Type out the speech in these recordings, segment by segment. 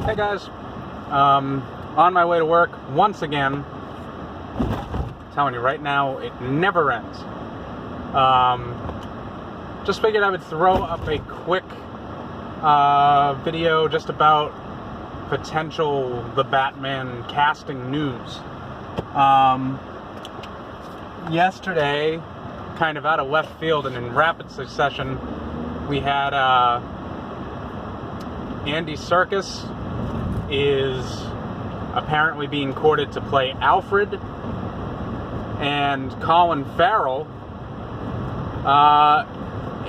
Hey guys, on my way to work once again. I'm telling you right now, it never ends. Just figured I would throw up a quick video just about potential The Batman casting news. Yesterday, kind of out of left field and in rapid succession, we had Andy Serkis is apparently being courted to play Alfred, and Colin Farrell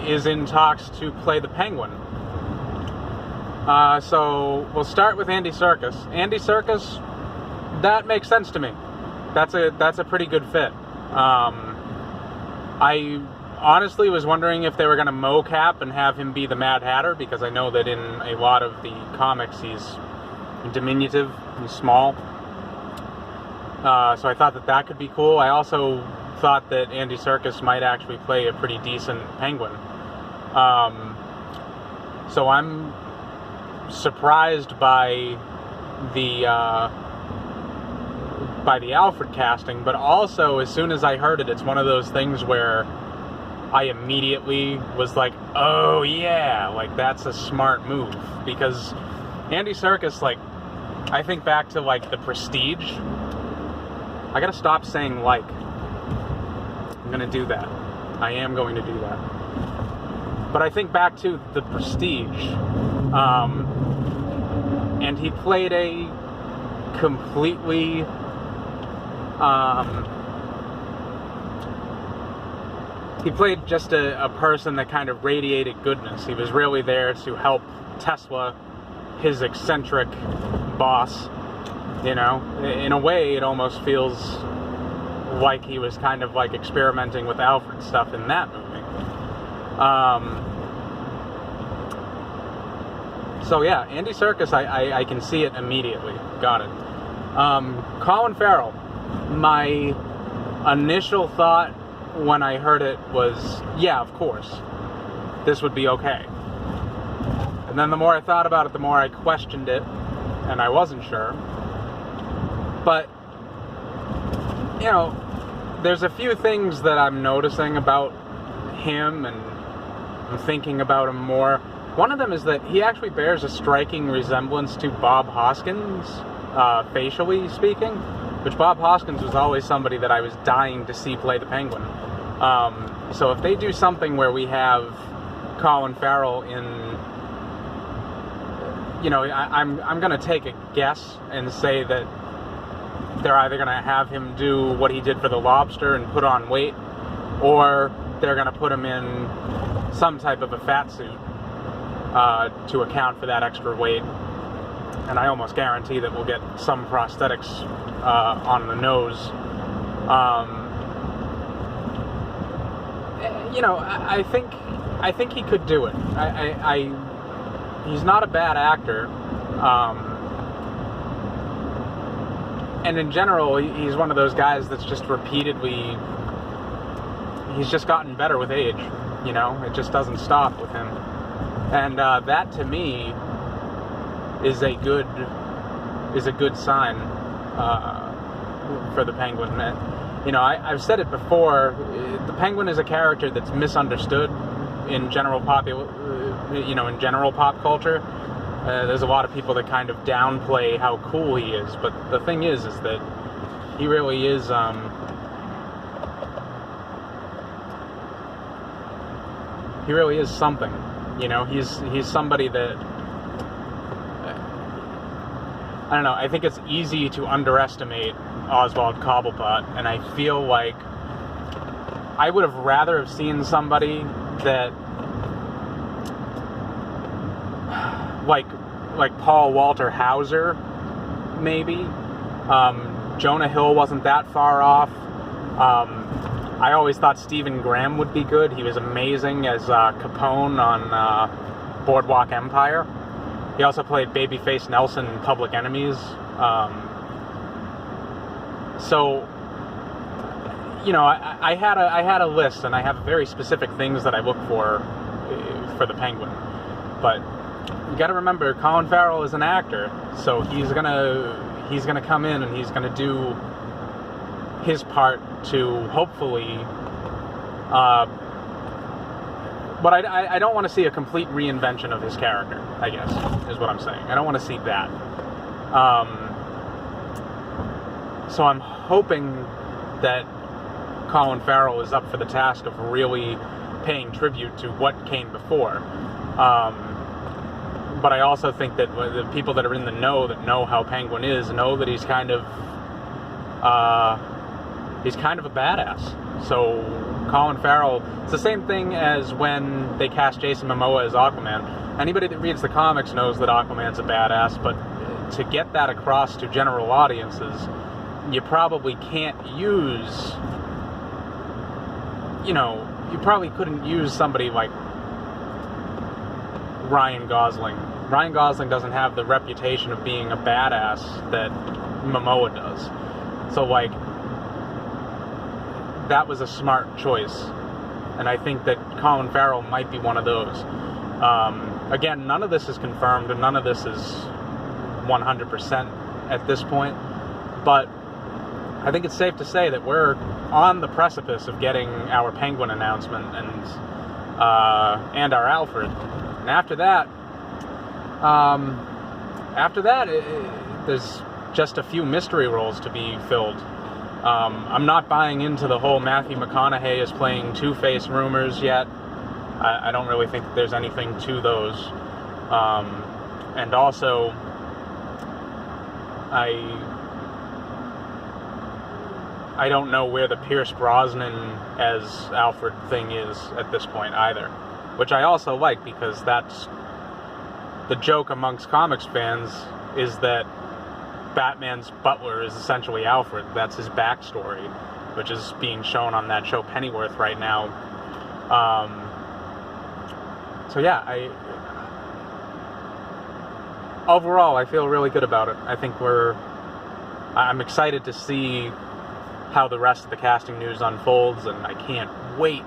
is in talks to play the Penguin. So we'll start with Andy Serkis. Andy Serkis, that makes sense to me. That's a pretty good fit. I honestly was wondering if they were going to mocap and have him be the Mad Hatter, because I know that in a lot of the comics he's diminutive, he's small. So I thought that could be cool. I also thought that Andy Serkis might actually play a pretty decent Penguin. So I'm surprised by the Alfred casting, but also as soon as I heard it, it's one of those things where I immediately was like, oh yeah, like that's a smart move, because Andy Serkis, like, I think back to like The Prestige. I gotta stop saying like. I'm gonna do that. I am going to do that. But I think back to The Prestige, and he played a completely he played just a person that kind of radiated goodness. He was really there to help Tesla, his eccentric boss. You know, in a way, it almost feels like he was kind of like experimenting with Alfred stuff in that movie. So yeah, Andy Serkis, I can see it immediately. Got it. Colin Farrell, my initial thought when I heard it was, yeah, of course, this would be okay. And then the more I thought about it, the more I questioned it, and I wasn't sure. But, you know, there's a few things that I'm noticing about him, and I'm thinking about him more. One of them is that he actually bears a striking resemblance to Bob Hoskins, facially speaking, which Bob Hoskins was always somebody that I was dying to see play the Penguin. So if they do something where we have Colin Farrell in, you know, I'm going to take a guess and say that they're either going to have him do what he did for The Lobster and put on weight, or they're going to put him in some type of a fat suit to account for that extra weight. And I almost guarantee that we'll get some prosthetics on the nose. You know, I think he could do it. He's not a bad actor. And in general, he's one of those guys that's just repeatedly, he's just gotten better with age, you know? It just doesn't stop with him. And that, to me, is a good sign for the Penguin. You know, I've said it before, the Penguin is a character that's misunderstood in general pop culture. There's a lot of people that kind of downplay how cool he is, but the thing is that he really is, something. You know, he's somebody that, I don't know, I think it's easy to underestimate Oswald Cobblepot, and I feel like I would have rather have seen somebody that, like Paul Walter Hauser, maybe. Jonah Hill wasn't that far off. I always thought Stephen Graham would be good. He was amazing as Capone on Boardwalk Empire. He also played Babyface Nelson in Public Enemies. So, you know, I had a list, and I have very specific things that I look for the Penguin. But you got to remember, Colin Farrell is an actor, so he's gonna come in and he's gonna do his part to hopefully. But I don't want to see a complete reinvention of his character, I guess, is what I'm saying. I don't want to see that. So I'm hoping that Colin Farrell is up for the task of really paying tribute to what came before. But I also think that the people that are in the know, that know how Penguin is, know that he's kind of a badass. So Colin Farrell, it's the same thing as when they cast Jason Momoa as Aquaman. Anybody that reads the comics knows that Aquaman's a badass, but to get that across to general audiences, you probably can't use, you probably couldn't use somebody like Ryan Gosling. Ryan Gosling doesn't have the reputation of being a badass that Momoa does. So, like, that was a smart choice. And I think that Colin Farrell might be one of those. Again, none of this is confirmed, and none of this is 100% at this point. But I think it's safe to say that we're on the precipice of getting our Penguin announcement and our Alfred. And after that, there's just a few mystery roles to be filled. I'm not buying into the whole Matthew McConaughey is playing Two-Face rumors yet. I don't really think that there's anything to those. And also, I don't know where the Pierce Brosnan as Alfred thing is at this point either. Which I also like, because that's the joke amongst comics fans, is that Batman's butler is essentially Alfred. That's his backstory, which is being shown on that show Pennyworth right now. So yeah, overall I feel really good about it. I think I'm excited to see how the rest of the casting news unfolds, and I can't wait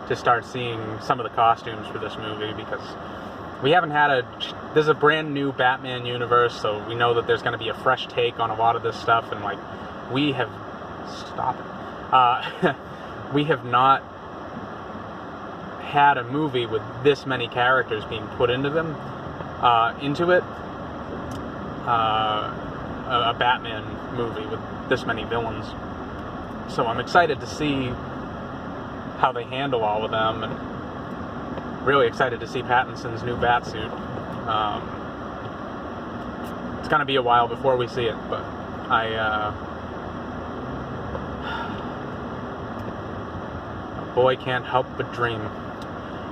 to start seeing some of the costumes for this movie, because we haven't had there's a brand new Batman universe, so we know that there's going to be a fresh take on a lot of this stuff, and like, we have not had a movie with this many characters being put into it, a Batman movie with this many villains. So I'm excited to see how they handle all of them, and really excited to see Pattinson's new Batsuit. It's going to be a while before we see it, but a boy can't help but dream.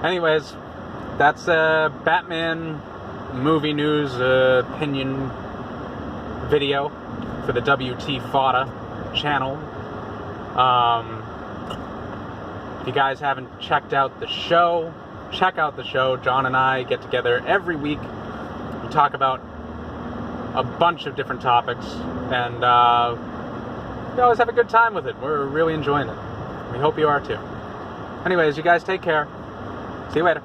Anyways, that's Batman movie news opinion video for the WTFAWTA channel. If you guys haven't checked out the show, check out the show. John and I get together every week. We talk about a bunch of different topics, and we always have a good time with it. We're really enjoying it. We hope you are too. Anyways, you guys take care. See you later.